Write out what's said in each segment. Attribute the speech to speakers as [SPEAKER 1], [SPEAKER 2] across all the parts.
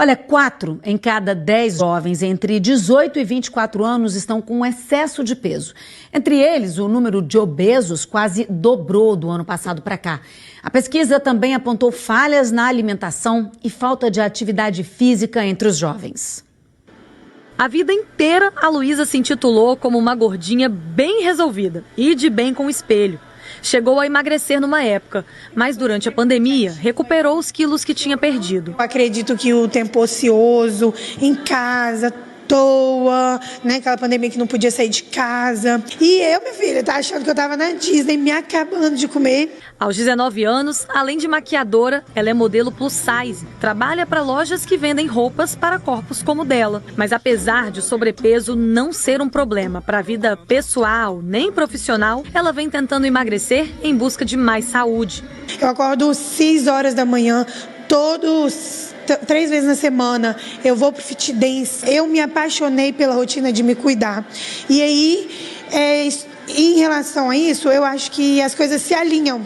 [SPEAKER 1] Olha, 4 em cada 10 jovens entre 18 e 24 anos estão com excesso de peso. Entre eles, o número de obesos quase dobrou do ano passado para cá. A pesquisa também apontou falhas na alimentação e falta de atividade física entre os jovens.
[SPEAKER 2] A vida inteira, a Luísa se intitulou como uma gordinha bem resolvida e de bem com o espelho. Chegou a emagrecer numa época, mas durante a pandemia recuperou os quilos que tinha perdido.
[SPEAKER 3] Eu acredito que o tempo ocioso, em casa, toa, né? Aquela pandemia que não podia sair de casa. E eu, minha filha, tá achando que eu tava na Disney, me acabando de comer.
[SPEAKER 2] Aos 19 anos, além de maquiadora, ela é modelo plus size. Trabalha para lojas que vendem roupas para corpos como o dela. Mas apesar de o sobrepeso não ser um problema para a vida pessoal nem profissional, ela vem tentando emagrecer em busca de mais saúde.
[SPEAKER 3] Eu acordo 6 horas da manhã, 3 vezes na semana, eu vou pro fit dance. Eu me apaixonei pela rotina de me cuidar. E aí, em relação a isso, eu acho que as coisas se alinham.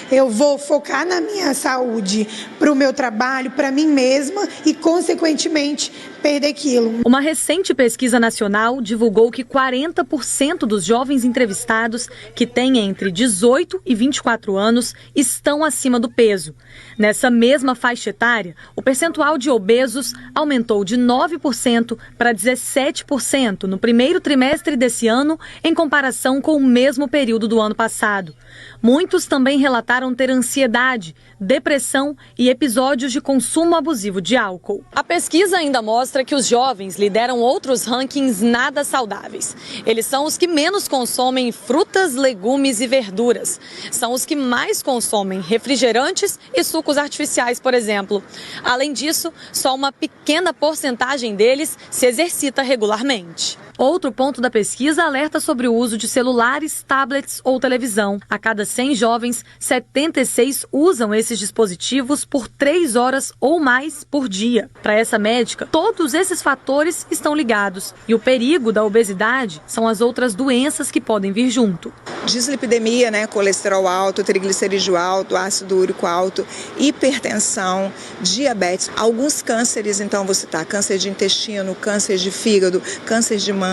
[SPEAKER 3] Eu vou focar na minha saúde, para o meu trabalho, para mim mesma e, consequentemente, perder quilo.
[SPEAKER 2] Uma recente pesquisa nacional divulgou que 40% dos jovens entrevistados que têm entre 18 e 24 anos estão acima do peso. Nessa mesma faixa etária, o percentual de obesos aumentou de 9% para 17% no primeiro trimestre desse ano, em comparação com o mesmo período do ano passado. Muitos também relataram ter ansiedade, depressão e episódios de consumo abusivo de álcool. A pesquisa ainda mostra que os jovens lideram outros rankings nada saudáveis. Eles são os que menos consomem frutas, legumes e verduras. São os que mais consomem refrigerantes e sucos artificiais, por exemplo. Além disso, só uma pequena porcentagem deles se exercita regularmente. Outro ponto da pesquisa alerta sobre o uso de celulares, tablets ou televisão. A cada 100 jovens, 76 usam esses dispositivos por 3 horas ou mais por dia. Para essa médica, todos esses fatores estão ligados. E o perigo da obesidade são as outras doenças que podem vir junto.
[SPEAKER 4] Dislipidemia, né? Colesterol alto, triglicerídeo alto, ácido úrico alto, hipertensão, diabetes. Alguns cânceres, então, vou citar câncer de intestino, câncer de fígado, câncer de mama,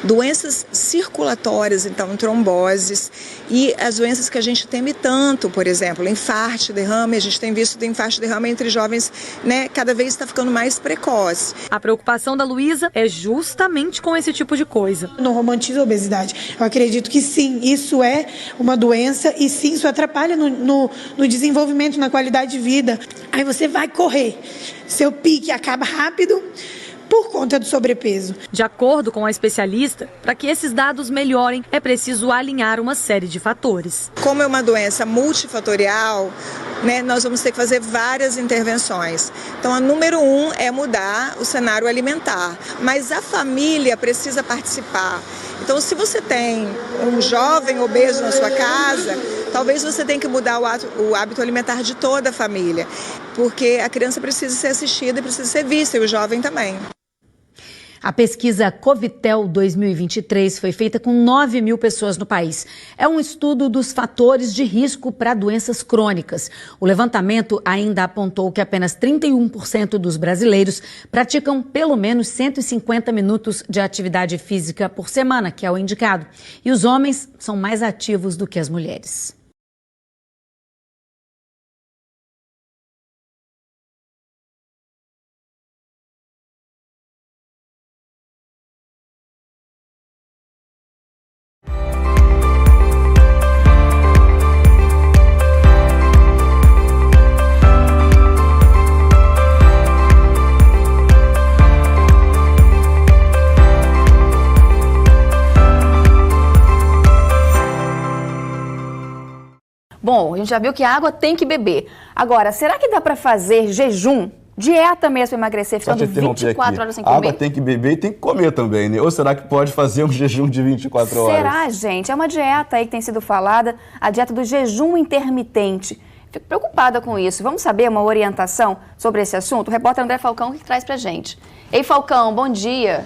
[SPEAKER 4] doenças circulatórias, então tromboses e as doenças que a gente teme tanto, por exemplo, infarto, derrame, a gente tem visto de infarto, derrame entre jovens, né, cada vez está ficando mais precoce.
[SPEAKER 2] A preocupação da Luísa é justamente com esse tipo de coisa.
[SPEAKER 3] Não romantizo a obesidade. Eu acredito que sim, isso é uma doença e sim, isso atrapalha no desenvolvimento, na qualidade de vida. Aí você vai correr, seu pique acaba rápido, por conta do sobrepeso.
[SPEAKER 2] De acordo com a especialista, para que esses dados melhorem, é preciso alinhar uma série de fatores.
[SPEAKER 4] Como é uma doença multifatorial, né, nós vamos ter que fazer várias intervenções. Então, a número 1 é mudar o cenário alimentar, mas a família precisa participar. Então, se você tem um jovem obeso na sua casa, talvez você tenha que mudar o hábito alimentar de toda a família, porque a criança precisa ser assistida e precisa ser vista, e o jovem também.
[SPEAKER 1] A pesquisa Covitel 2023 foi feita com 9 mil pessoas no país. É um estudo dos fatores de risco para doenças crônicas. O levantamento ainda apontou que apenas 31% dos brasileiros praticam pelo menos 150 minutos de atividade física por semana, que é o indicado. E os homens são mais ativos do que as mulheres.
[SPEAKER 5] Bom, a gente já viu que a água tem que beber. Agora, será que dá para fazer jejum? Dieta mesmo para emagrecer, ficando 24 horas sem comer?
[SPEAKER 6] A água tem que beber e tem que comer também, né? Ou será que pode fazer um jejum de 24 horas?
[SPEAKER 5] Será, gente? É uma dieta aí que tem sido falada, a dieta do jejum intermitente. Fico preocupada com isso. Vamos saber uma orientação sobre esse assunto? O repórter André Falcão que traz pra gente. Ei, Falcão, bom dia.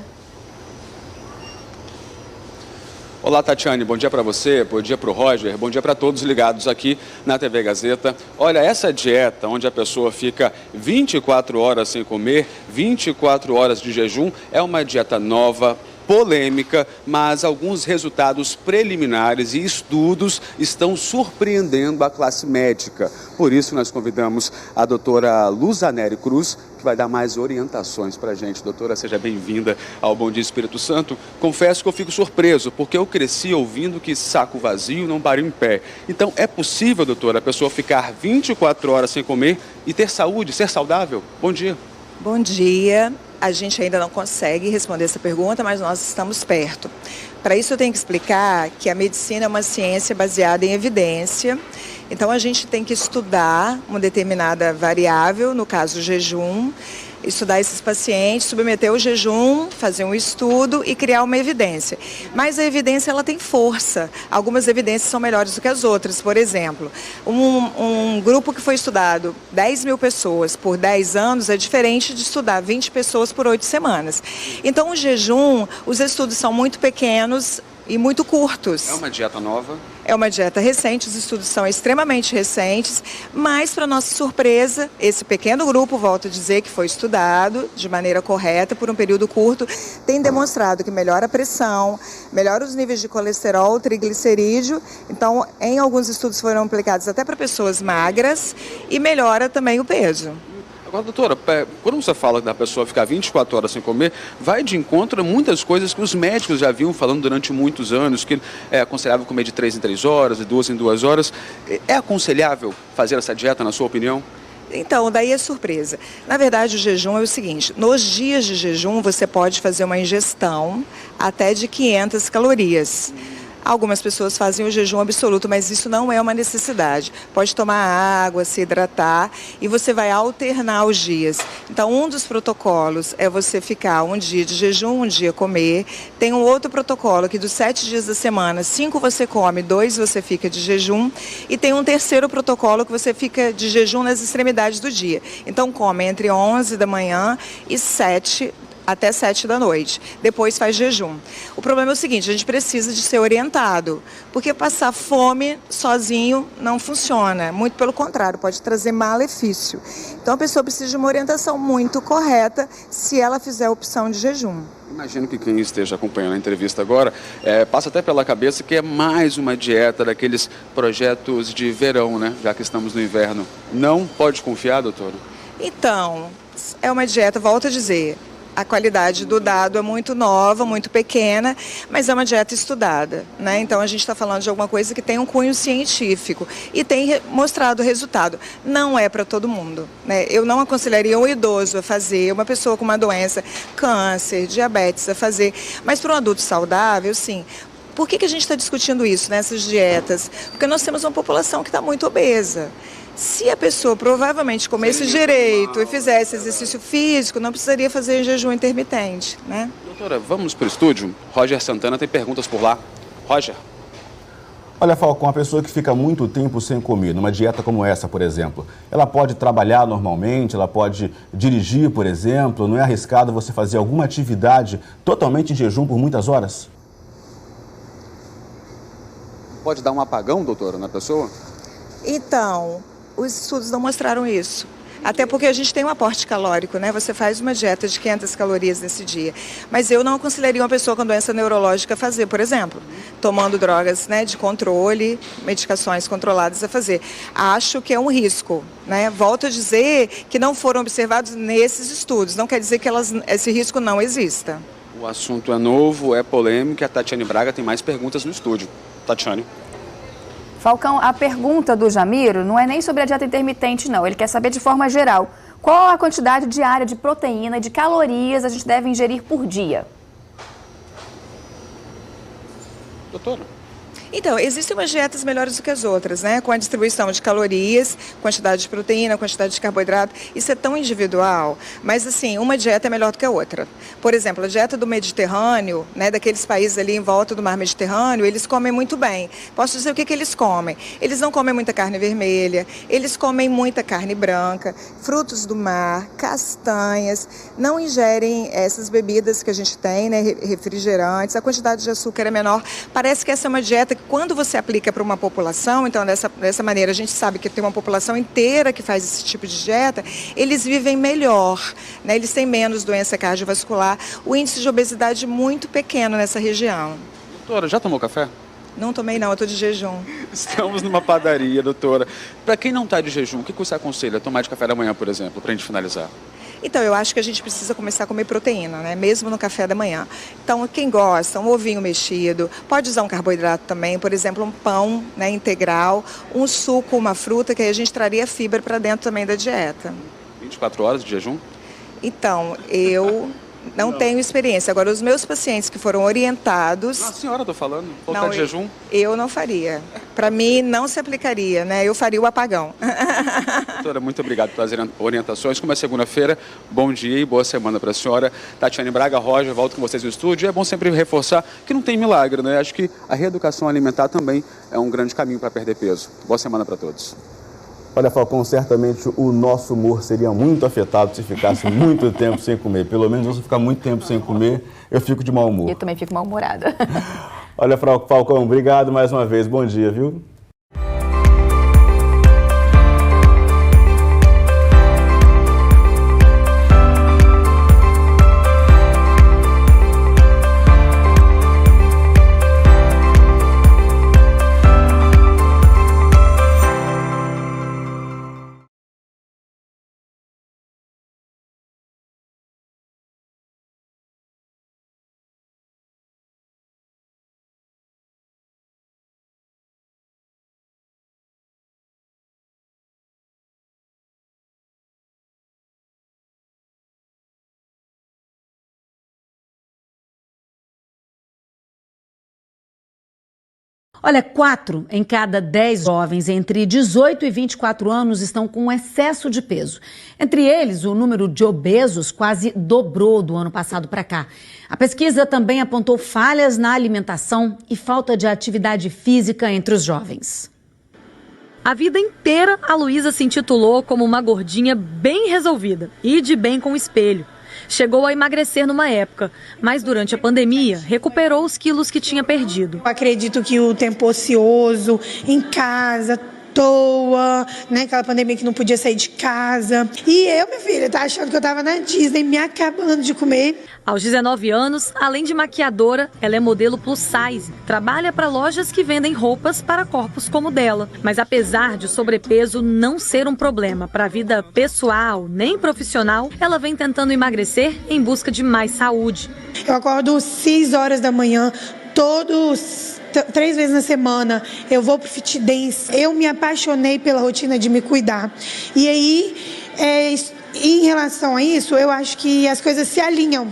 [SPEAKER 7] Olá, Tatiane, bom dia para você, bom dia para o Roger, bom dia para todos ligados aqui na TV Gazeta. Olha, essa dieta onde a pessoa fica 24 horas sem comer, 24 horas de jejum, é uma dieta nova, polêmica, mas alguns resultados preliminares e estudos estão surpreendendo a classe médica. Por isso, nós convidamos a doutora Luzaneri Cruz, que vai dar mais orientações para a gente. Doutora, seja bem-vinda ao Bom Dia Espírito Santo. Confesso que eu fico surpreso, porque eu cresci ouvindo que saco vazio não para em pé. Então, é possível, doutora, a pessoa ficar 24 horas sem comer e ter saúde, ser saudável? Bom dia.
[SPEAKER 4] Bom dia. A gente ainda não consegue responder essa pergunta, mas nós estamos perto. Para isso eu tenho que explicar que a medicina é uma ciência baseada em evidência. Então a gente tem que estudar uma determinada variável, no caso o jejum, estudar esses pacientes, submeter o jejum, fazer um estudo e criar uma evidência. Mas a evidência ela tem força. Algumas evidências são melhores do que as outras. Por exemplo, um grupo que foi estudado 10 mil pessoas por 10 anos é diferente de estudar 20 pessoas por 8 semanas. Então o jejum, os estudos são muito pequenos e muito curtos.
[SPEAKER 7] É uma dieta nova?
[SPEAKER 4] É uma dieta recente, os estudos são extremamente recentes, mas, para nossa surpresa, esse pequeno grupo, volto a dizer, que foi estudado de maneira correta por um período curto, tem demonstrado que melhora a pressão, melhora os níveis de colesterol, triglicerídeo. Então, em alguns estudos foram aplicados até para pessoas magras e melhora também o peso.
[SPEAKER 7] Agora, doutora, quando você fala da pessoa ficar 24 horas sem comer, vai de encontro a muitas coisas que os médicos já vinham falando durante muitos anos, que é aconselhável comer de 3 em 3 horas, de 2 em 2 horas. É aconselhável fazer essa dieta, na sua opinião?
[SPEAKER 4] Então, daí é surpresa. Na verdade, o jejum é o seguinte, nos dias de jejum você pode fazer uma ingestão até de 500 calorias. Algumas pessoas fazem o jejum absoluto, mas isso não é uma necessidade. Pode tomar água, se hidratar e você vai alternar os dias. Então, um dos protocolos é você ficar um dia de jejum, um dia comer. Tem um outro protocolo que dos 7 dias da semana, 5 você come, 2 você fica de jejum. E tem um terceiro protocolo que você fica de jejum nas extremidades do dia. Então, come entre 11 da manhã e 7 até 7 da noite. Depois faz jejum. O problema é o seguinte, a gente precisa de ser orientado, porque passar fome sozinho não funciona. Muito pelo contrário, pode trazer malefício. Então a pessoa precisa de uma orientação muito correta se ela fizer a opção de jejum.
[SPEAKER 7] Imagino que quem esteja acompanhando a entrevista agora passa até pela cabeça que é mais uma dieta daqueles projetos de verão, né? Já que estamos no inverno. Não pode confiar, doutora?
[SPEAKER 4] Então, é uma dieta, volto a dizer, a qualidade do dado é muito nova, muito pequena, mas é uma dieta estudada, né? Então a gente está falando de alguma coisa que tem um cunho científico e tem mostrado resultado. Não é para todo mundo, né? Eu não aconselharia um idoso a fazer, uma pessoa com uma doença, câncer, diabetes a fazer, mas para um adulto saudável, sim. Por que a gente está discutindo isso nessas dietas? Porque nós temos uma população que está muito obesa. Se a pessoa provavelmente comesse direito e fizesse exercício físico, não precisaria fazer jejum intermitente, né?
[SPEAKER 7] Doutora, vamos para o estúdio? Roger Santana tem perguntas por lá. Roger.
[SPEAKER 6] Olha, Falcão, uma pessoa que fica muito tempo sem comer, numa dieta como essa, por exemplo, ela pode trabalhar normalmente, ela pode dirigir, por exemplo, não é arriscado você fazer alguma atividade totalmente em jejum por muitas horas?
[SPEAKER 7] Pode dar um apagão, doutora, na pessoa?
[SPEAKER 4] Então, os estudos não mostraram isso. Até porque a gente tem um aporte calórico, né? Você faz uma dieta de 500 calorias nesse dia. Mas eu não aconselharia uma pessoa com doença neurológica a fazer, por exemplo, tomando drogas, né, de controle, medicações controladas a fazer. Acho que é um risco, né? Volto a dizer que não foram observados nesses estudos. Não quer dizer que esse risco não exista.
[SPEAKER 7] O assunto é novo, é polêmico e a Tatiane Braga tem mais perguntas no estúdio. Tatiane.
[SPEAKER 5] Falcão, a pergunta do Jamiro não é nem sobre a dieta intermitente, não. Ele quer saber de forma geral. Qual a quantidade diária de proteína e de calorias a gente deve ingerir por dia?
[SPEAKER 7] Doutora.
[SPEAKER 4] Então, existem umas dietas melhores do que as outras, né? Com a distribuição de calorias, quantidade de proteína, quantidade de carboidrato. Isso é tão individual, mas assim, uma dieta é melhor do que a outra. Por exemplo, a dieta do Mediterrâneo, né, daqueles países ali em volta do mar Mediterrâneo, eles comem muito bem. Posso dizer o que eles comem? Eles não comem muita carne vermelha, eles comem muita carne branca, frutos do mar, castanhas, não ingerem essas bebidas que a gente tem, né, refrigerantes, a quantidade de açúcar é menor. Parece que essa é uma dieta que quando você aplica para uma população, então dessa maneira a gente sabe que tem uma população inteira que faz esse tipo de dieta, eles vivem melhor, né? Eles têm menos doença cardiovascular, o índice de obesidade muito pequeno nessa região.
[SPEAKER 7] Doutora, já tomou café?
[SPEAKER 4] Não tomei não, eu estou de jejum.
[SPEAKER 7] Estamos numa padaria, doutora. Para quem não está de jejum, o que você aconselha? Tomar de café da manhã, por exemplo, para a gente finalizar.
[SPEAKER 4] Então, eu acho que a gente precisa começar a comer proteína, né? Mesmo no café da manhã. Então, quem gosta, um ovinho mexido, pode usar um carboidrato também, por exemplo, um pão, né, integral, um suco, uma fruta, que aí a gente traria fibra para dentro também da dieta.
[SPEAKER 7] 24 horas de jejum?
[SPEAKER 4] Então, eu não tenho experiência. Agora, os meus pacientes que foram orientados...
[SPEAKER 7] A senhora, estou falando. Voltar de jejum?
[SPEAKER 4] Eu não faria. Para mim, não se aplicaria, né? Eu faria o apagão.
[SPEAKER 7] Doutora, muito obrigado pelas orientações. Como é segunda-feira, bom dia e boa semana para a senhora. Tatiane Braga, Roger, volto com vocês no estúdio. É bom sempre reforçar que não tem milagre, né? Acho que a reeducação alimentar também é um grande caminho para perder peso. Boa semana para todos.
[SPEAKER 6] Olha, Falcão, certamente o nosso humor seria muito afetado se ficasse muito tempo sem comer. Pelo menos se eu ficar muito tempo sem comer, eu fico de mau humor.
[SPEAKER 5] Eu também fico mal-humorada.
[SPEAKER 6] Olha, Falcão, obrigado mais uma vez. Bom dia, viu?
[SPEAKER 1] Olha, 4 em cada 10 jovens entre 18 e 24 anos estão com excesso de peso. Entre eles, o número de obesos quase dobrou do ano passado para cá. A pesquisa também apontou falhas na alimentação e falta de atividade física entre os jovens.
[SPEAKER 2] A vida inteira, a Luísa se intitulou como uma gordinha bem resolvida e de bem com o espelho. Chegou a emagrecer numa época, mas durante a pandemia recuperou os quilos que tinha perdido.
[SPEAKER 3] Eu acredito que o tempo ocioso, em casa, toa, né? Aquela pandemia que não podia sair de casa. E eu, minha filha, tá achando que eu tava na Disney, me acabando de comer.
[SPEAKER 2] Aos 19 anos, além de maquiadora, ela é modelo plus size. Trabalha para lojas que vendem roupas para corpos como o dela. Mas apesar de o sobrepeso não ser um problema para a vida pessoal nem profissional, ela vem tentando emagrecer em busca de mais saúde.
[SPEAKER 3] Eu acordo 6 horas da manhã, 3 vezes na semana eu vou pro Fit Dance. Eu me apaixonei pela rotina de me cuidar. E aí, em relação a isso, eu acho que as coisas se alinham.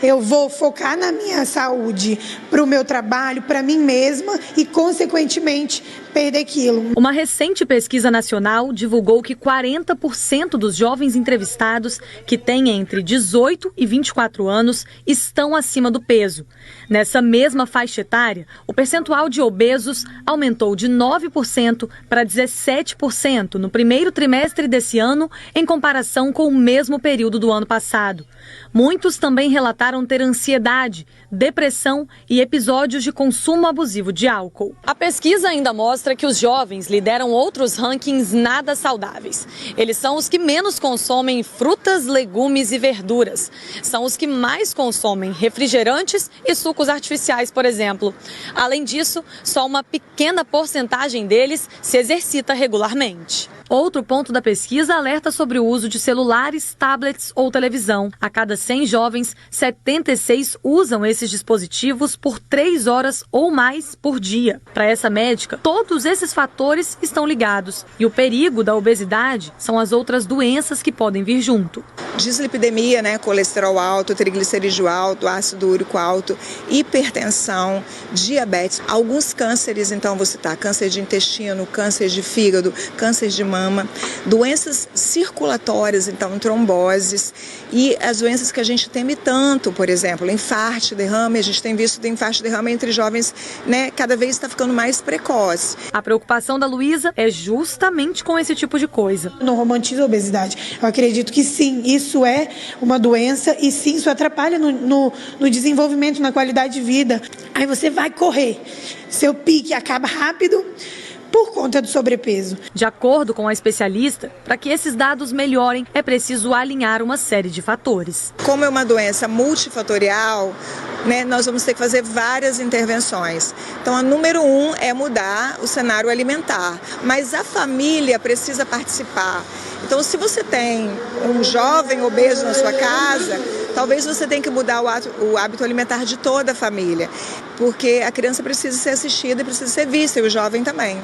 [SPEAKER 3] Eu vou focar na minha saúde, para o meu trabalho, para mim mesma e, consequentemente, perder quilo.
[SPEAKER 2] Uma recente pesquisa nacional divulgou que 40% dos jovens entrevistados que têm entre 18 e 24 anos estão acima do peso. Nessa mesma faixa etária, o percentual de obesos aumentou de 9% para 17% no primeiro trimestre desse ano, em comparação com o mesmo período do ano passado. Muitos também relataram ter ansiedade, depressão e episódios de consumo abusivo de álcool. A pesquisa ainda mostra que os jovens lideram outros rankings nada saudáveis. Eles são os que menos consomem frutas, legumes e verduras. São os que mais consomem refrigerantes e sucos artificiais, por exemplo. Além disso, só uma pequena porcentagem deles se exercita regularmente. Outro ponto da pesquisa alerta sobre o uso de celulares, tablets ou televisão. A cada 100 jovens, 76 usam esses dispositivos por 3 horas ou mais por dia. Para essa médica, todos esses fatores estão ligados. E o perigo da obesidade são as outras doenças que podem vir junto.
[SPEAKER 4] Dislipidemia, né, colesterol alto, triglicerídeo alto, ácido úrico alto, hipertensão, diabetes, alguns cânceres, então vou citar câncer de intestino, câncer de fígado, câncer de mama, doenças circulatórias, então tromboses e as doenças que a gente teme tanto, por exemplo, infarto, derrame, a gente tem visto infarto, derrame entre jovens, né, cada vez está ficando mais precoce.
[SPEAKER 2] A preocupação da Luísa é justamente com esse tipo de coisa.
[SPEAKER 3] Não romantizo a obesidade. Eu acredito que sim, isso é uma doença e sim, isso atrapalha no desenvolvimento, na qualidade de vida. Aí você vai correr, seu pique acaba rápido por conta do sobrepeso.
[SPEAKER 2] De acordo com a especialista, para que esses dados melhorem, é preciso alinhar uma série de fatores.
[SPEAKER 4] Como é uma doença multifatorial, né, nós vamos ter que fazer várias intervenções. Então, a número 1 é mudar o cenário alimentar, mas a família precisa participar. Então, se você tem um jovem obeso na sua casa, talvez você tenha que mudar o hábito alimentar de toda a família, porque a criança precisa ser assistida e precisa ser vista, e o jovem também.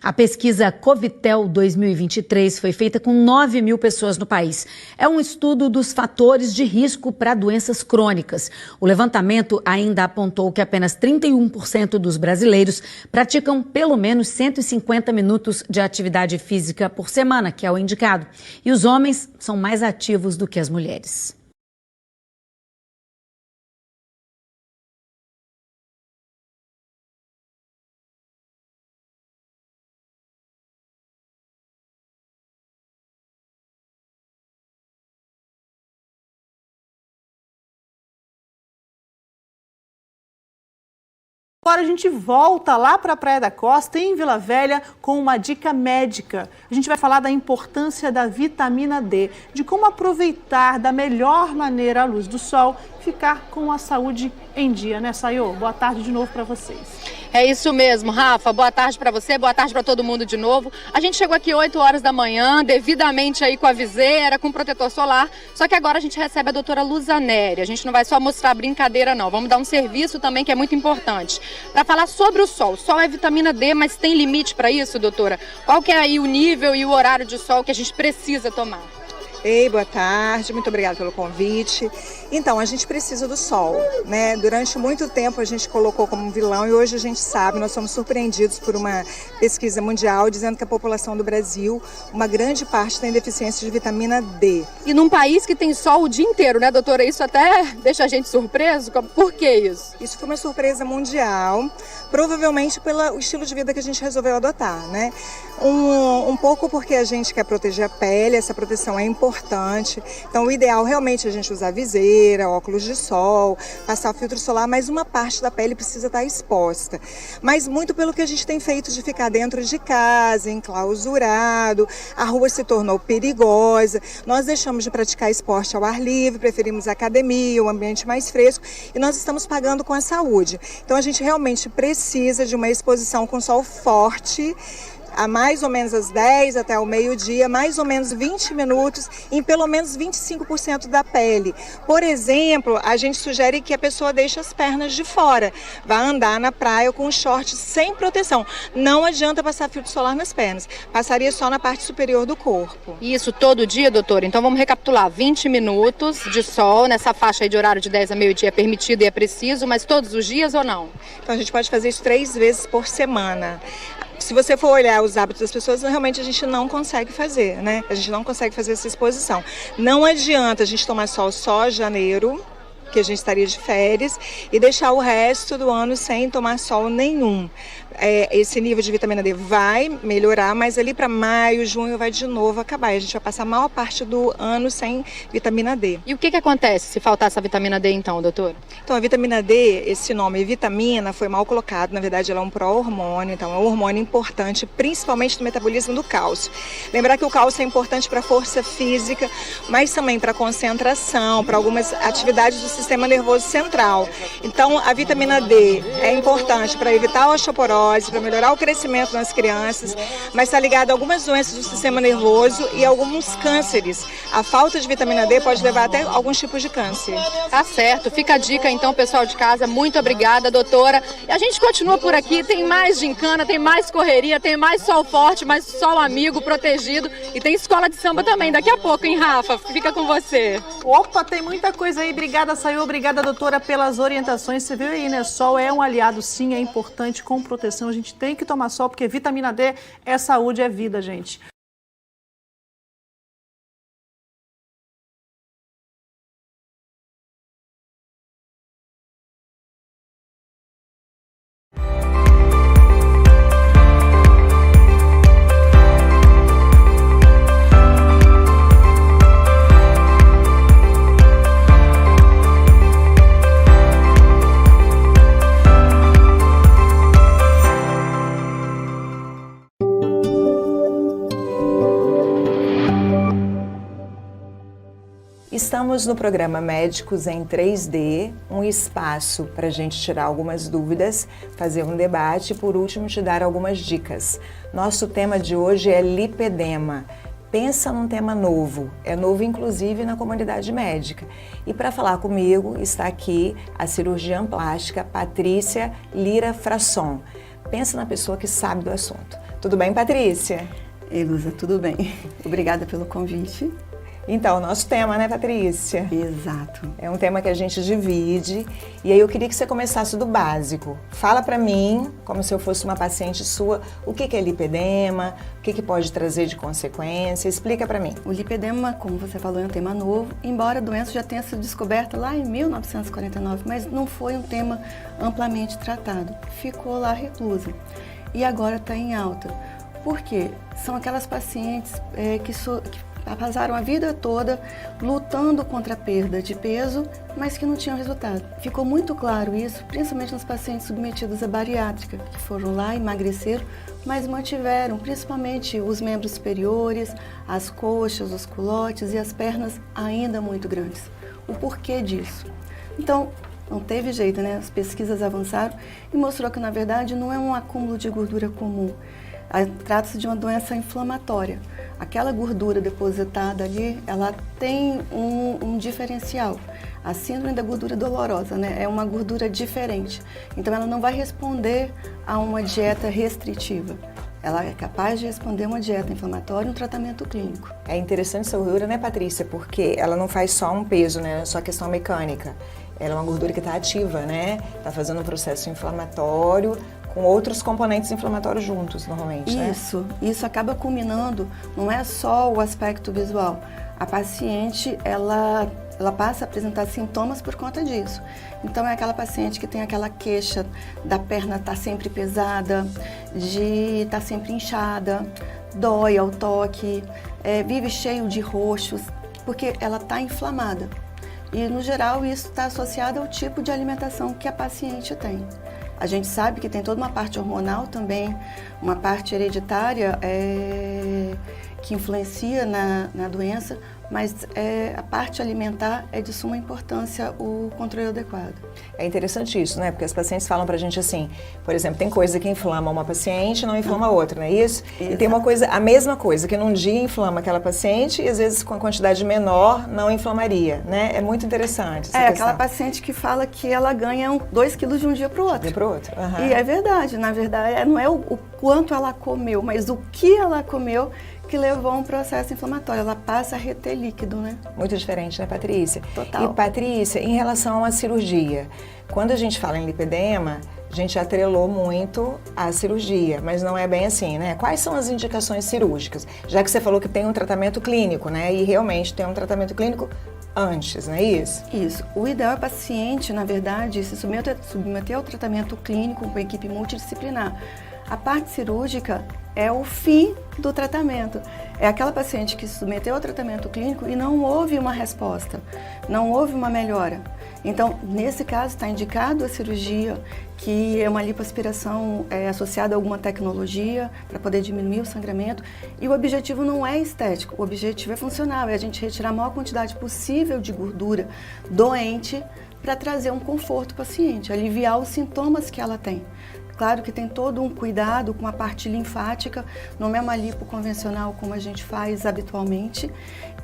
[SPEAKER 1] A pesquisa Covitel 2023 foi feita com 9.000 pessoas no país. É um estudo dos fatores de risco para doenças crônicas. O levantamento ainda apontou que apenas 31% dos brasileiros praticam pelo menos 150 minutos de atividade física por semana, que é o indicado. E os homens são mais ativos do que as mulheres.
[SPEAKER 8] Agora a gente volta lá para a Praia da Costa, em Vila Velha, com uma dica médica. A gente vai falar da importância da vitamina D, de como aproveitar da melhor maneira a luz do sol, ficar com a saúde em dia, né, Sayô? Boa tarde de novo para vocês.
[SPEAKER 9] É isso mesmo, Rafa. Boa tarde para você, boa tarde para todo mundo de novo. A gente chegou aqui 8 horas da manhã, devidamente aí com a viseira, com protetor solar, só que agora a gente recebe a doutora Luzaneri. A gente não vai só mostrar brincadeira não, vamos dar um serviço também que é muito importante. Para falar sobre o sol. O sol é vitamina D, mas tem limite para isso, doutora? Qual que é aí o nível e o horário de sol que a gente precisa tomar?
[SPEAKER 4] Ei, boa tarde, muito obrigada pelo convite. Então, a gente precisa do sol, né? Durante muito tempo a gente colocou como um vilão e hoje a gente sabe, nós somos surpreendidos por uma pesquisa mundial dizendo que a população do Brasil, uma grande parte tem deficiência de vitamina D.
[SPEAKER 9] E num país que tem sol o dia inteiro, né, doutora? Isso até deixa a gente surpreso. Por que isso?
[SPEAKER 4] Isso foi uma surpresa mundial, provavelmente pelo estilo de vida que a gente resolveu adotar, né? Um pouco porque a gente quer proteger a pele, essa proteção é importante. Então, o ideal realmente é a gente usar viseira, óculos de sol, passar filtro solar, mas uma parte da pele precisa estar exposta. Mas muito pelo que a gente tem feito de ficar dentro de casa, enclausurado, a rua se tornou perigosa, nós deixamos de praticar esporte ao ar livre, preferimos a academia, o ambiente mais fresco, e nós estamos pagando com a saúde. Então, a gente realmente precisa de uma exposição com sol forte, a mais ou menos às 10 até o meio-dia, mais ou menos 20 minutos, em pelo menos 25% da pele. Por exemplo, a gente sugere que a pessoa deixe as pernas de fora, vá andar na praia com um short sem proteção. Não adianta passar filtro solar nas pernas, passaria só na parte superior do corpo.
[SPEAKER 9] Isso todo dia, doutora? Então vamos recapitular, 20 minutos de sol, nessa faixa aí de horário de 10 a meio-dia é permitido e é preciso, mas todos os dias ou não?
[SPEAKER 4] Então a gente pode fazer isso 3 vezes por semana. Se você for olhar os hábitos das pessoas, realmente a gente não consegue fazer, né? A gente não consegue fazer essa exposição. Não adianta a gente tomar sol só janeiro, que a gente estaria de férias, e deixar o resto do ano sem tomar sol nenhum. Esse nível de vitamina D vai melhorar, mas ali para maio, junho vai de novo acabar. A gente vai passar a maior parte do ano sem vitamina D.
[SPEAKER 9] E o que acontece se faltar essa vitamina D então, doutora?
[SPEAKER 4] Então a vitamina D, esse nome vitamina foi mal colocado, na verdade ela é um pró-hormônio, então é um hormônio importante, principalmente no metabolismo do cálcio. Lembrar que o cálcio é importante para a força física, mas também para a concentração, para algumas atividades do sistema nervoso central. Então, a vitamina D é importante para evitar a osteoporose, para melhorar o crescimento nas crianças, mas está ligada a algumas doenças do sistema nervoso e alguns cânceres. A falta de vitamina D pode levar até alguns tipos de câncer.
[SPEAKER 9] Tá certo, fica a dica então, pessoal de casa. Muito obrigada, doutora. E a gente continua por aqui, tem mais gincana, tem mais correria, tem mais sol forte, mais sol amigo, protegido. E tem escola de samba também, daqui a pouco, hein, Rafa? Fica com você.
[SPEAKER 8] Opa, tem muita coisa aí. Obrigada, Sayô. Obrigada, doutora, pelas orientações. Você viu aí, né? Sol é um aliado, sim, é importante, com proteção. A gente tem que tomar sol, porque vitamina D é saúde, é vida, gente.
[SPEAKER 4] Estamos no programa Médicos em 3D, um espaço para a gente tirar algumas dúvidas, fazer um debate e, por último, te dar algumas dicas. Nosso tema de hoje é lipedema. Pensa num tema novo, é novo inclusive na comunidade médica. E para falar comigo está aqui a cirurgiã plástica Patrícia Lira Frasson. Pensa na pessoa que sabe do assunto. Tudo bem, Patrícia?
[SPEAKER 10] Ei, Luza, tudo bem. Obrigada pelo convite.
[SPEAKER 4] Então, o nosso tema, né, Patrícia?
[SPEAKER 10] Exato.
[SPEAKER 4] É um tema que a gente divide. E aí eu queria que você começasse do básico. Fala pra mim, como se eu fosse uma paciente sua, o que é lipedema, o que pode trazer de consequência. Explica pra mim.
[SPEAKER 10] O lipedema, como você falou, é um tema novo, embora a doença já tenha sido descoberta lá em 1949, mas não foi um tema amplamente tratado. Ficou lá reclusa. E agora está em alta. Por quê? São aquelas pacientes que passaram a vida toda lutando contra a perda de peso, mas que não tinham resultado. Ficou muito claro isso, principalmente nos pacientes submetidos à bariátrica, que foram lá, emagreceram, mas mantiveram principalmente os membros superiores, as coxas, os culotes e as pernas ainda muito grandes. O porquê disso? Então, não teve jeito, né? As pesquisas avançaram e mostrou que, na verdade, não é um acúmulo de gordura comum. Trata-se de uma doença inflamatória. Aquela gordura depositada ali, ela tem um diferencial. A síndrome da gordura dolorosa, né? É uma gordura diferente. Então, ela não vai responder a uma dieta restritiva. Ela é capaz de responder uma dieta inflamatória e um tratamento clínico.
[SPEAKER 4] É interessante essa gordura, né, Patrícia? Porque ela não faz só um peso, né? Só questão mecânica. Ela é uma gordura que está ativa, né? Está fazendo um processo inflamatório com outros componentes inflamatórios juntos, normalmente, né?
[SPEAKER 10] Isso acaba culminando, não é só o aspecto visual. A paciente, ela passa a apresentar sintomas por conta disso. Então, é aquela paciente que tem aquela queixa da perna estar sempre pesada, de estar sempre inchada, dói ao toque, vive cheio de roxos, porque ela está inflamada. E, no geral, isso está associado ao tipo de alimentação que a paciente tem. A gente sabe que tem toda uma parte hormonal também, uma parte hereditária que influencia na doença, mas a parte alimentar é de suma importância o controle adequado.
[SPEAKER 4] É interessante isso, né? Porque as pacientes falam pra gente assim, por exemplo, tem coisa que inflama uma paciente e não inflama outra, não é isso? Exato. E tem uma coisa, a mesma coisa, que num dia inflama aquela paciente e às vezes com a quantidade menor não inflamaria, né? É muito interessante essa questão.
[SPEAKER 10] Aquela paciente que fala que ela ganha 2 quilos de um dia pro outro.
[SPEAKER 4] De um dia pro outro. Uhum.
[SPEAKER 10] E é verdade, na verdade, não é o quanto ela comeu, mas o que ela comeu que levou a um processo inflamatório. Ela passa a reter líquido, né?
[SPEAKER 4] Muito diferente, né, Patrícia?
[SPEAKER 10] Total.
[SPEAKER 4] E, Patrícia, em relação à cirurgia, quando a gente fala em lipedema, a gente atrelou muito à cirurgia, mas não é bem assim, né? Quais são as indicações cirúrgicas? Já que você falou que tem um tratamento clínico, né? E realmente tem um tratamento clínico antes, não é isso?
[SPEAKER 10] Isso. O ideal é o paciente, na verdade, se submeter ao tratamento clínico com equipe multidisciplinar. A parte cirúrgica é o fim do tratamento. É aquela paciente que se submeteu ao tratamento clínico e não houve uma resposta, não houve uma melhora. Então, nesse caso, está indicado a cirurgia, que é uma lipoaspiração associada a alguma tecnologia para poder diminuir o sangramento. E o objetivo não é estético, o objetivo é funcional, é a gente retirar a maior quantidade possível de gordura doente para trazer um conforto para o paciente, aliviar os sintomas que ela tem. Claro que tem todo um cuidado com a parte linfática, não é uma lipo convencional como a gente faz habitualmente,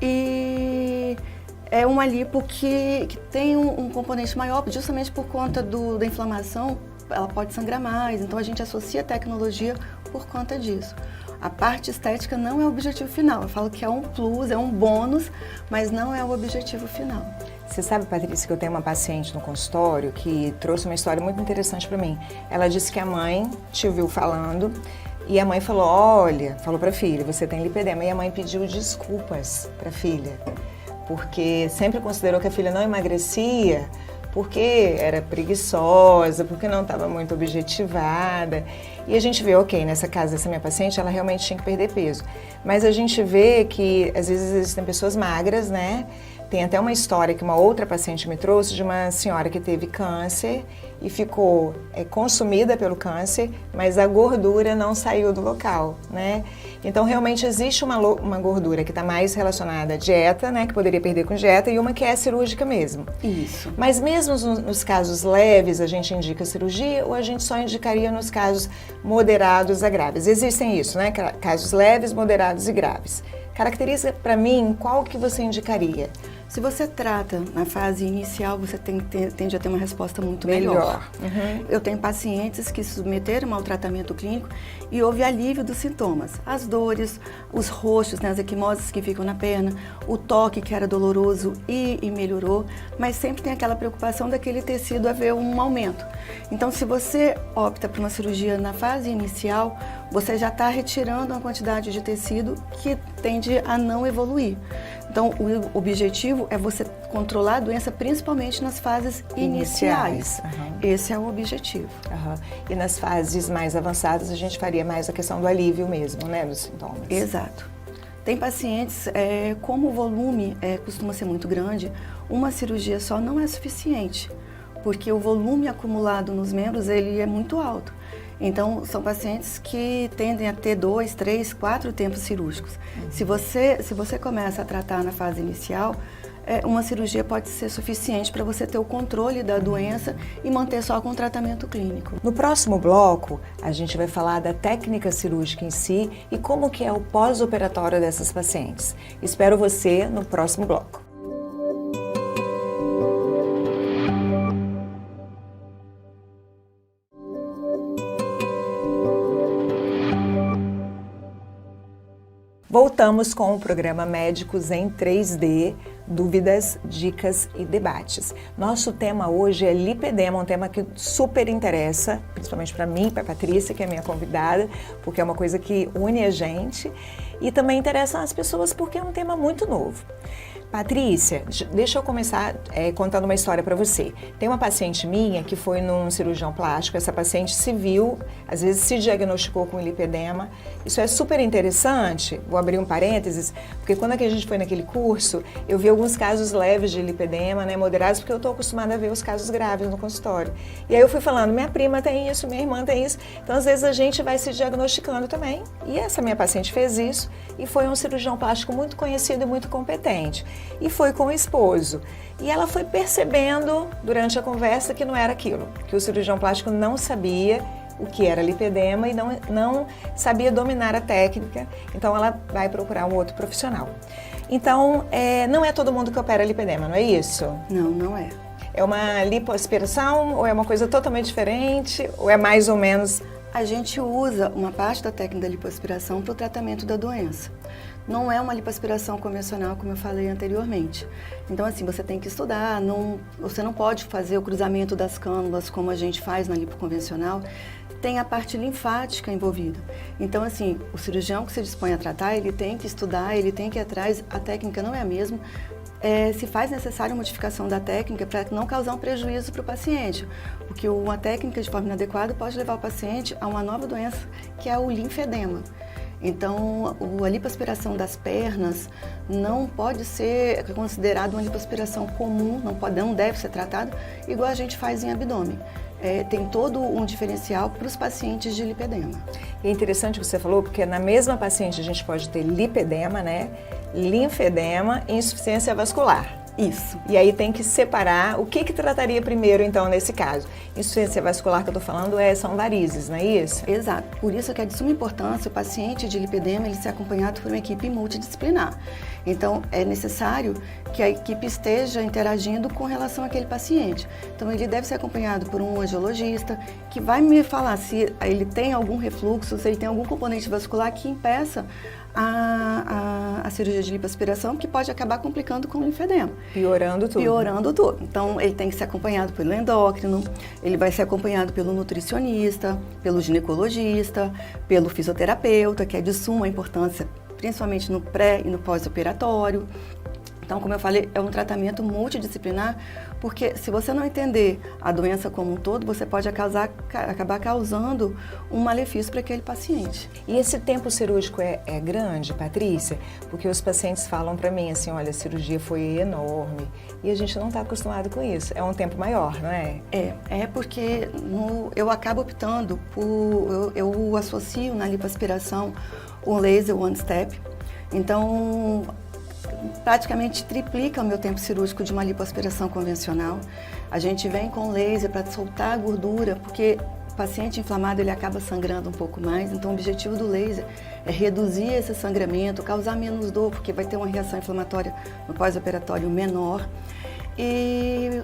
[SPEAKER 10] e é uma lipo que tem um componente maior, justamente por conta da inflamação, ela pode sangrar mais, então a gente associa a tecnologia por conta disso. A parte estética não é o objetivo final, eu falo que é um plus, é um bônus, mas não é o objetivo final.
[SPEAKER 11] Você sabe, Patrícia, que eu tenho uma paciente no consultório que trouxe uma história muito interessante para mim. Ela disse que a mãe te ouviu falando e a mãe falou, olha, falou para a filha, você tem lipedema. E a mãe pediu desculpas para a filha, porque sempre considerou que a filha não emagrecia porque era preguiçosa, porque não estava muito objetivada. E a gente vê, ok, nessa casa dessa minha paciente, ela realmente tinha que perder peso. Mas a gente vê que, às vezes, existem pessoas magras, né? Tem até uma história que uma outra paciente me trouxe de uma senhora que teve câncer e ficou consumida pelo câncer, mas a gordura não saiu do local, né? Então, realmente existe uma gordura que está mais relacionada à dieta, né? Que poderia perder com dieta, e uma que é cirúrgica mesmo.
[SPEAKER 10] Isso.
[SPEAKER 11] Mas mesmo nos casos leves, a gente indica cirurgia ou a gente só indicaria nos casos moderados a graves? Existem isso, né? Casos leves, moderados e graves. Caracteriza para mim qual que você indicaria?
[SPEAKER 10] Se você trata na fase inicial, você tende a ter uma resposta muito melhor.
[SPEAKER 11] Uhum.
[SPEAKER 10] Eu tenho pacientes que se submeteram ao tratamento clínico e houve alívio dos sintomas. As dores, os roxos, né, as equimoses que ficam na perna, o toque que era doloroso e melhorou, mas sempre tem aquela preocupação daquele tecido haver um aumento. Então, se você opta por uma cirurgia na fase inicial, você já está retirando uma quantidade de tecido que tende a não evoluir. Então, o objetivo é você controlar a doença principalmente nas fases iniciais.
[SPEAKER 11] Uhum.
[SPEAKER 10] Esse é o objetivo.
[SPEAKER 11] Uhum. E nas fases mais avançadas, a gente faria mais a questão do alívio mesmo, né, dos sintomas.
[SPEAKER 10] Exato. Tem pacientes, como o volume costuma ser muito grande, uma cirurgia só não é suficiente, porque o volume acumulado nos membros ele é muito alto. Então, são pacientes que tendem a ter 2, 3, 4 tempos cirúrgicos. Uhum. Se você começa a tratar na fase inicial, uma cirurgia pode ser suficiente para você ter o controle da doença e manter só com o tratamento clínico.
[SPEAKER 11] No próximo bloco, a gente vai falar da técnica cirúrgica em si e como que é o pós-operatório dessas pacientes. Espero você no próximo bloco. Voltamos com o programa Médicos em 3D, dúvidas, dicas e debates. Nosso tema hoje é lipedema, um tema que super interessa, principalmente para mim, para a Patrícia, que é minha convidada, porque é uma coisa que une a gente e também interessa as pessoas porque é um tema muito novo. Patrícia, deixa eu começar contando uma história para você. Tem uma paciente minha que foi num cirurgião plástico, essa paciente se viu, às vezes se diagnosticou com lipedema. Isso é super interessante, vou abrir um parênteses, porque quando a gente foi naquele curso, eu vi alguns casos leves de lipedema, né, moderados, porque eu estou acostumada a ver os casos graves no consultório. E aí eu fui falando, minha prima tem isso, minha irmã tem isso, então às vezes a gente vai se diagnosticando também. E essa minha paciente fez isso e foi um cirurgião plástico muito conhecido e muito competente. E foi com o esposo. E ela foi percebendo durante a conversa que não era aquilo, que o cirurgião plástico não sabia o que era lipedema e não sabia dominar a técnica, então ela vai procurar um outro profissional. Então, não é todo mundo que opera lipedema, não é isso?
[SPEAKER 10] Não, não é.
[SPEAKER 11] É uma lipoaspiração ou é uma coisa totalmente diferente ou é mais ou menos?
[SPEAKER 10] A gente usa uma parte da técnica da lipoaspiração para o tratamento da doença. Não é uma lipoaspiração convencional, como eu falei anteriormente. Então, assim, você tem que estudar, você não pode fazer o cruzamento das cânulas como a gente faz na lipo convencional. Tem a parte linfática envolvida. Então, assim, o cirurgião que se dispõe a tratar, ele tem que estudar, ele tem que ir atrás, a técnica não é a mesma. Se faz necessária modificação da técnica para não causar um prejuízo para o paciente, porque uma técnica de forma inadequada pode levar o paciente a uma nova doença, que é o linfedema. Então, a lipoaspiração das pernas não pode ser considerada uma lipoaspiração comum, não deve ser tratado igual a gente faz em abdômen. Tem todo um diferencial para os pacientes de lipedema.
[SPEAKER 11] É interessante o que você falou, porque na mesma paciente a gente pode ter lipedema, né, linfedema e insuficiência vascular.
[SPEAKER 10] Isso.
[SPEAKER 11] E aí tem que separar o que trataria primeiro, então, nesse caso. Insuficiência vascular que eu estou falando são varizes, não é isso?
[SPEAKER 10] Exato. Por isso que é de suma importância o paciente de lipedema ele ser acompanhado por uma equipe multidisciplinar. Então, é necessário que a equipe esteja interagindo com relação àquele paciente. Então, ele deve ser acompanhado por um angiologista, que vai me falar se ele tem algum refluxo, se ele tem algum componente vascular que impeça a cirurgia de lipoaspiração, que pode acabar complicando com o linfedema.
[SPEAKER 11] Piorando tudo.
[SPEAKER 10] Piorando tudo. Então, ele tem que ser acompanhado pelo endócrino, ele vai ser acompanhado pelo nutricionista, pelo ginecologista, pelo fisioterapeuta, que é de suma importância, principalmente no pré e no pós-operatório. Então, como eu falei, é um tratamento multidisciplinar, porque se você não entender a doença como um todo, você pode acabar causando um malefício para aquele paciente.
[SPEAKER 11] E esse tempo cirúrgico é grande, Patrícia? Porque os pacientes falam para mim assim, olha, a cirurgia foi enorme e a gente não está acostumado com isso. É um tempo maior, não é?
[SPEAKER 10] É porque eu acabo optando por... Eu associo na lipoaspiração o laser one step. Então, praticamente triplica o meu tempo cirúrgico de uma lipoaspiração convencional. A gente vem com laser para soltar a gordura, porque o paciente inflamado ele acaba sangrando um pouco mais, então o objetivo do laser é reduzir esse sangramento, causar menos dor, porque vai ter uma reação inflamatória no pós-operatório menor. E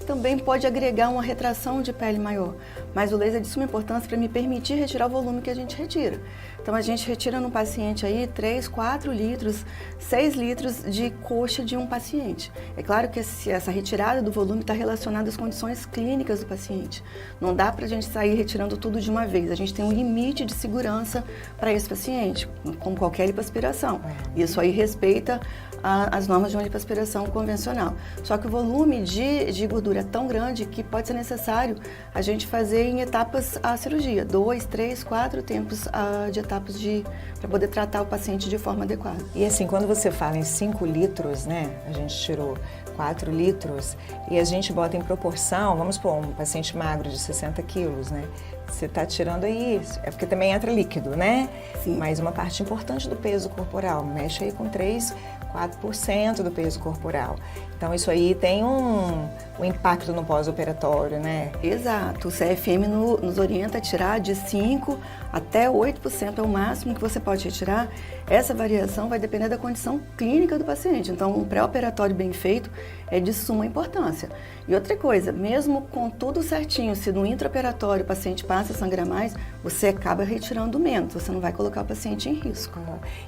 [SPEAKER 10] também pode agregar uma retração de pele maior, mas o laser é de suma importância para me permitir retirar o volume que a gente retira. Então a gente retira no paciente aí 3, 4 litros, 6 litros de coxa de um paciente. É claro que essa retirada do volume está relacionada às condições clínicas do paciente. Não dá para a gente sair retirando tudo de uma vez. A gente tem um limite de segurança para esse paciente, como qualquer lipoaspiração. Isso aí respeita as normas de uma lipoaspiração convencional. Só que o volume de gordura é tão grande que pode ser necessário a gente fazer em etapas a cirurgia, 2, 3, 4 tempos de etapas para poder tratar o paciente de forma adequada.
[SPEAKER 11] E assim, quando você fala em 5 litros, né, a gente tirou 4 litros e a gente bota em proporção, vamos supor, um paciente magro de 60 quilos, né? Você está tirando aí, é porque também entra líquido, né?
[SPEAKER 10] Sim.
[SPEAKER 11] Mas uma parte importante do peso corporal, mexe aí com 3, 4% do peso corporal. Então isso aí tem um impacto no pós-operatório, né?
[SPEAKER 10] Exato, o CFM nos orienta a tirar de 5% até 8% é o máximo que você pode retirar. Essa variação vai depender da condição clínica do paciente, então um pré-operatório bem feito é de suma importância. E outra coisa, mesmo com tudo certinho, se no intraoperatório o paciente passa a sangrar mais, você acaba retirando menos, você não vai colocar o paciente em risco.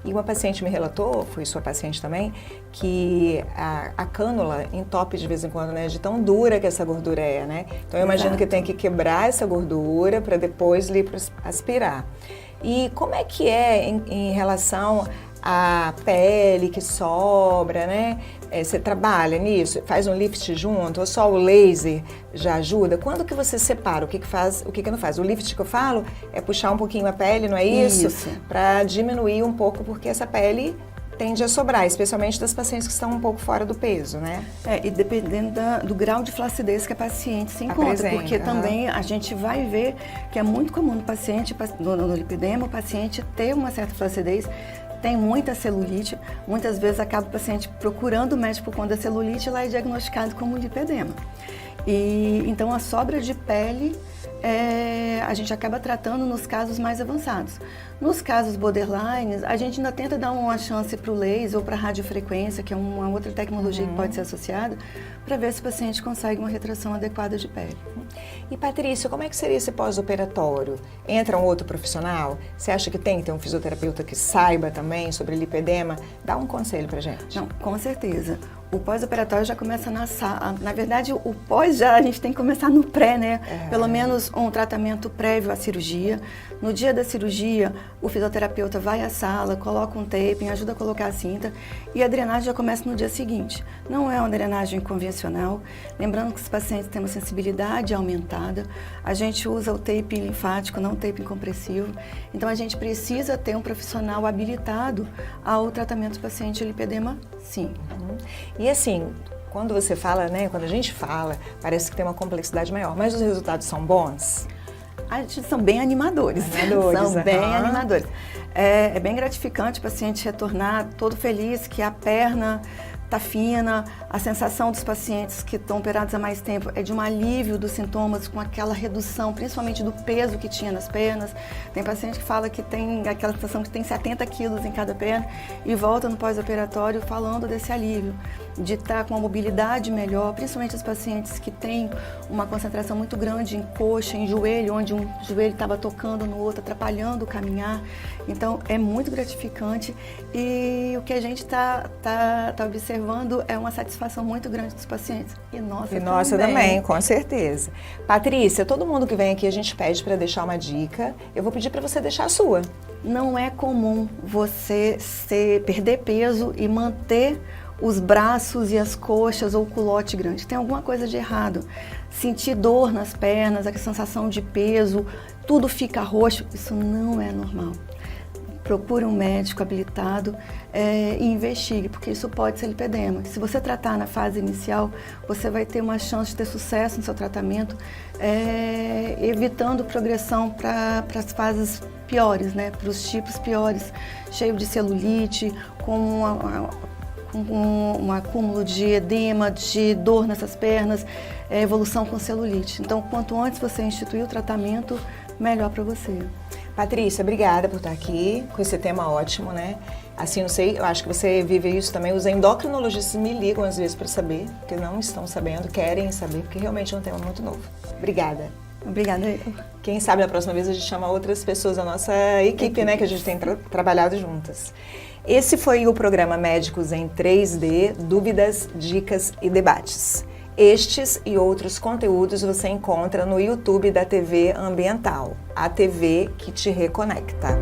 [SPEAKER 11] E uma paciente me relatou, foi sua paciente também, que a cânula entope de vez em quando, né, de tão dura que essa gordura é, né? Então eu imagino que tem que quebrar essa gordura para depois aspirar. E como é que é em relação à pele que sobra, né? Você trabalha nisso? Faz um lift junto? Ou só o laser já ajuda? Quando que você separa? O que faz, o que não faz? O lift que eu falo é puxar um pouquinho a pele, não é isso?
[SPEAKER 10] Isso.
[SPEAKER 11] Para diminuir um pouco, porque essa pele tende a sobrar, especialmente das pacientes que estão um pouco fora do peso, né?
[SPEAKER 10] E dependendo do grau de flacidez que a paciente se encontra,
[SPEAKER 11] Apresenta,
[SPEAKER 10] porque também a gente vai ver que é muito comum no paciente, no lipedema, o paciente ter uma certa flacidez, tem muita celulite, muitas vezes acaba o paciente procurando o médico por conta da celulite e lá é diagnosticado como lipedema. E então a sobra de pele a gente acaba tratando nos casos mais avançados. Nos casos borderlines, a gente ainda tenta dar uma chance para o laser ou para a radiofrequência, que é uma outra tecnologia que pode ser associada, para ver se o paciente consegue uma retração adequada de pele.
[SPEAKER 11] E Patrícia, como é que seria esse pós-operatório? Entra um outro profissional? Você acha que tem que ter um fisioterapeuta que saiba também sobre lipedema? Dá um conselho pra gente.
[SPEAKER 10] Não, com certeza. O pós-operatório já começa na sala. Na verdade, o pós a gente tem que começar no pré, né? Pelo menos um tratamento prévio à cirurgia. No dia da cirurgia, o fisioterapeuta vai à sala, coloca um taping, ajuda a colocar a cinta e a drenagem já começa no dia seguinte. Não é uma drenagem convencional. Lembrando que os pacientes têm uma sensibilidade aumentada. A gente usa o tape linfático, não o tape compressivo. Então, a gente precisa ter um profissional habilitado ao tratamento do paciente de lipedema, sim.
[SPEAKER 11] E assim, quando você fala, né, quando a gente fala, parece que tem uma complexidade maior, mas os resultados são bons?
[SPEAKER 10] São bem animadores. São bem animadores. É bem gratificante o paciente retornar todo feliz que a perna tá fina, a sensação dos pacientes que estão operados há mais tempo é de um alívio dos sintomas com aquela redução, principalmente do peso que tinha nas pernas. Tem paciente que fala que tem aquela sensação que tem 70 quilos em cada perna e volta no pós-operatório falando desse alívio, de estar com a mobilidade melhor, principalmente os pacientes que têm uma concentração muito grande em coxa, em joelho, onde um joelho estava tocando no outro, atrapalhando o caminhar. Então, é muito gratificante e o que a gente está observando é uma satisfação muito grande dos pacientes. E nossa
[SPEAKER 11] também, com certeza. Patrícia, todo mundo que vem aqui a gente pede para deixar uma dica. Eu vou pedir para você deixar a sua.
[SPEAKER 10] Não é comum você perder peso e manter os braços e as coxas ou o culote grande. Tem alguma coisa de errado. Sentir dor nas pernas, a sensação de peso, tudo fica roxo, isso não é normal. Procure um médico habilitado e investigue, porque isso pode ser lipedema. Se você tratar na fase inicial, você vai ter uma chance de ter sucesso no seu tratamento, evitando progressão para as fases piores, né? Para os tipos piores, cheio de celulite, com um acúmulo de edema, de dor nessas pernas, evolução com celulite. Então, quanto antes você instituir o tratamento, melhor para você.
[SPEAKER 11] Patrícia, obrigada por estar aqui com esse tema ótimo, né? Assim, não sei, eu acho que você vive isso também. Os endocrinologistas me ligam às vezes para saber, porque não estão sabendo, querem saber, porque realmente é um tema muito novo. Obrigada.
[SPEAKER 10] Obrigada.
[SPEAKER 11] Quem sabe na próxima vez a gente chama outras pessoas da nossa equipe, né? Que a gente tem trabalhado juntas. Esse foi o programa Médicos em 3D, Dúvidas, Dicas e Debates. Estes e outros conteúdos você encontra no YouTube da TV Ambiental, a TV que te reconecta.